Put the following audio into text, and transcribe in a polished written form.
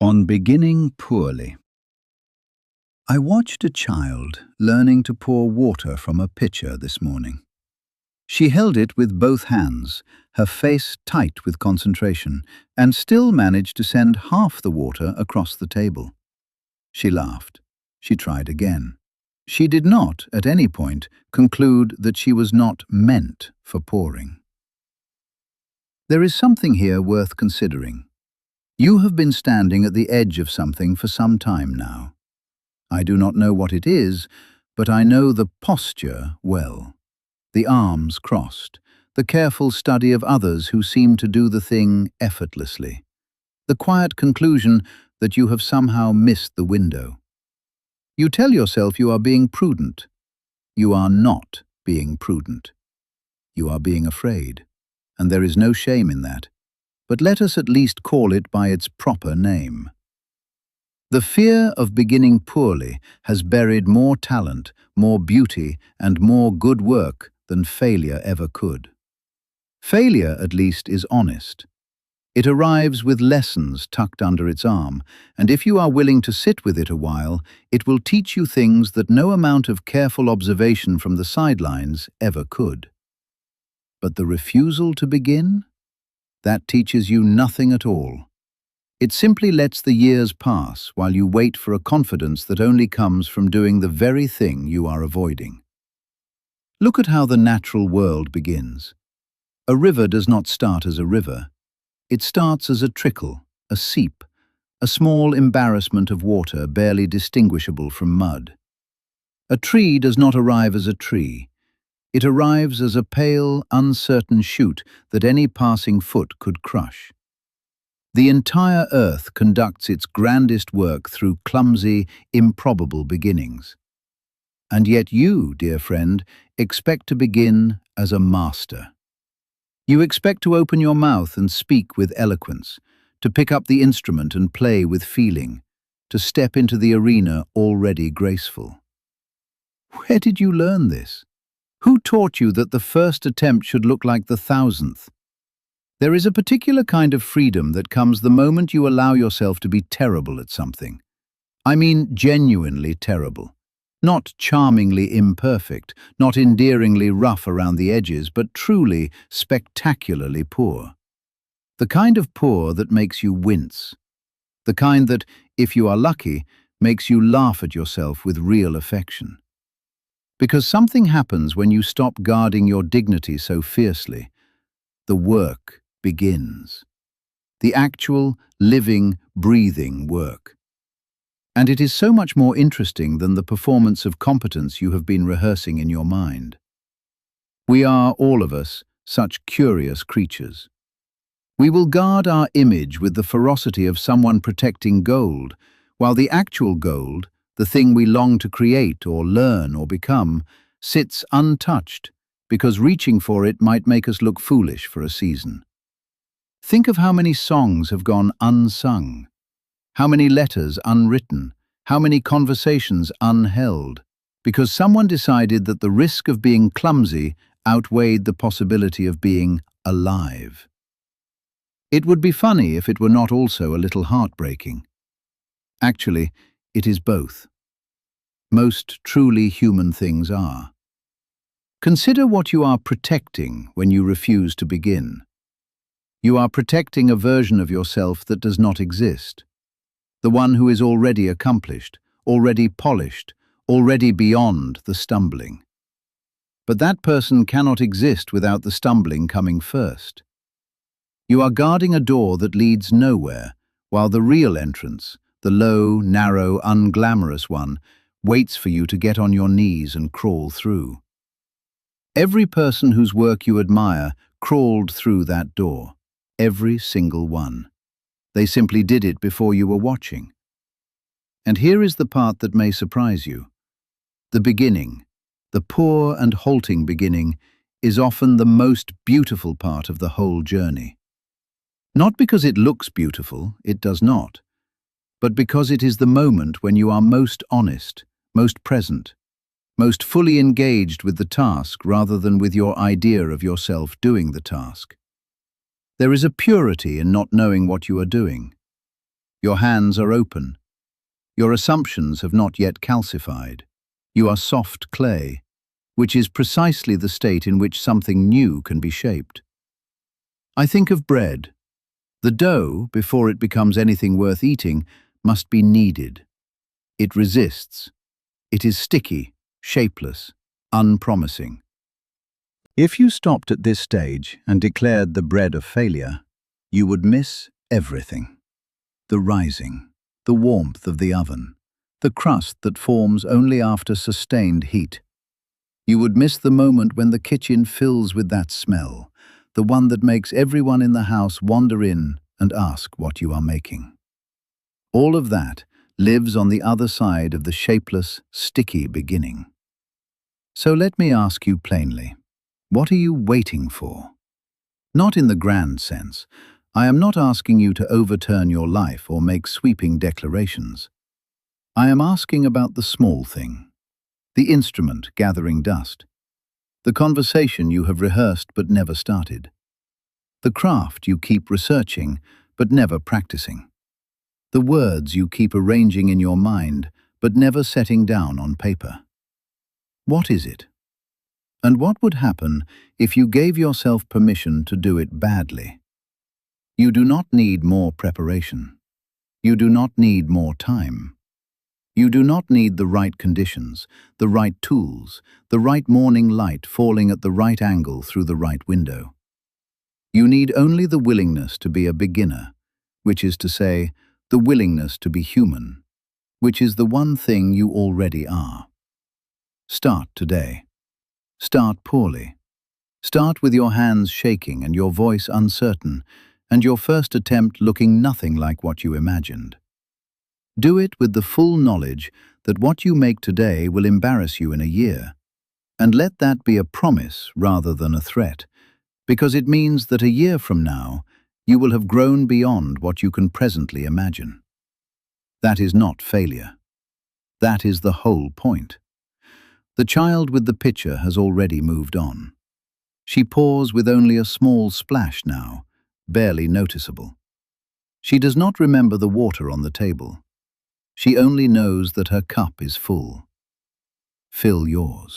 On beginning poorly. I watched a child learning to pour water from a pitcher this morning. She held it with both hands, her face tight with concentration, and still managed to send half the water across the table. She laughed. She tried again. She did not, at any point, conclude that she was not meant for pouring. There is something here worth considering. You have been standing at the edge of something for some time now. I do not know what it is, but I know the posture well. The arms crossed, the careful study of others who seem to do the thing effortlessly. The quiet conclusion that you have somehow missed the window. You tell yourself you are being prudent. You are not being prudent. You are being afraid, and there is no shame in that. But let us at least call it by its proper name. The fear of beginning poorly has buried more talent, more beauty, and more good work than failure ever could. Failure, at least, is honest. It arrives with lessons tucked under its arm, and if you are willing to sit with it a while, it will teach you things that no amount of careful observation from the sidelines ever could. But the refusal to begin? That teaches you nothing at all. It simply lets the years pass while you wait for a confidence that only comes from doing the very thing you are avoiding. Look at how the natural world begins. A river does not start as a river. It starts as a trickle, a seep, a small embarrassment of water barely distinguishable from mud. A tree does not arrive as a tree. It arrives as a pale, uncertain shoot that any passing foot could crush. The entire earth conducts its grandest work through clumsy, improbable beginnings. And yet you, dear friend, expect to begin as a master. You expect to open your mouth and speak with eloquence, to pick up the instrument and play with feeling, to step into the arena already graceful. Where did you learn this? Who taught you that the first attempt should look like the thousandth? There is a particular kind of freedom that comes the moment you allow yourself to be terrible at something. I mean genuinely terrible. Not charmingly imperfect, not endearingly rough around the edges, but truly, spectacularly poor. The kind of poor that makes you wince. The kind that, if you are lucky, makes you laugh at yourself with real affection. Because something happens when you stop guarding your dignity so fiercely. The work begins. The actual, living, breathing work. And it is so much more interesting than the performance of competence you have been rehearsing in your mind. We are, all of us, such curious creatures. We will guard our image with the ferocity of someone protecting gold, while the actual gold, the thing we long to create or learn or become, sits untouched because reaching for it might make us look foolish for a season. Think of how many songs have gone unsung, how many letters unwritten, how many conversations unheld, because someone decided that the risk of being clumsy outweighed the possibility of being alive. It would be funny if it were not also a little heartbreaking. Actually, it is both. Most truly human things are. Consider what you are protecting when you refuse to begin. You are protecting a version of yourself that does not exist. The one who is already accomplished, already polished, already beyond the stumbling. But that person cannot exist without the stumbling coming first. You are guarding a door that leads nowhere, while the real entrance, the low, narrow, unglamorous one, waits for you to get on your knees and crawl through. Every person whose work you admire crawled through that door. Every single one. They simply did it before you were watching. And here is the part that may surprise you. The beginning, the poor and halting beginning, is often the most beautiful part of the whole journey. Not because it looks beautiful, it does not, but because it is the moment when you are most honest, most present, most fully engaged with the task rather than with your idea of yourself doing the task. There is a purity in not knowing what you are doing. Your hands are open. Your assumptions have not yet calcified. You are soft clay, which is precisely the state in which something new can be shaped. I think of bread. The dough, before it becomes anything worth eating, must be kneaded. It resists. It is sticky, shapeless, unpromising. If you stopped at this stage and declared the bread a failure, you would miss everything. The rising, the warmth of the oven, the crust that forms only after sustained heat. You would miss the moment when the kitchen fills with that smell, the one that makes everyone in the house wander in and ask what you are making. All of that lives on the other side of the shapeless, sticky beginning. So let me ask you plainly, what are you waiting for? Not in the grand sense. I am not asking you to overturn your life or make sweeping declarations. I am asking about the small thing, the instrument gathering dust, the conversation you have rehearsed but never started, the craft you keep researching but never practicing, the words you keep arranging in your mind but never setting down on paper. What is it? And what would happen if you gave yourself permission to do it badly? You do not need more preparation. You do not need more time. You do not need the right conditions, the right tools, the right morning light falling at the right angle through the right window. You need only the willingness to be a beginner, which is to say, the willingness to be human, which is the one thing you already are. Start today. Start poorly. Start with your hands shaking and your voice uncertain, and your first attempt looking nothing like what you imagined. Do it with the full knowledge that what you make today will embarrass you in a year, and let that be a promise rather than a threat, because it means that a year from now, you will have grown beyond what you can presently imagine. That is not failure. That is the whole point. The child with the pitcher has already moved on. She pours with only a small splash now, barely noticeable. She does not remember the water on the table. She only knows that her cup is full. Fill yours.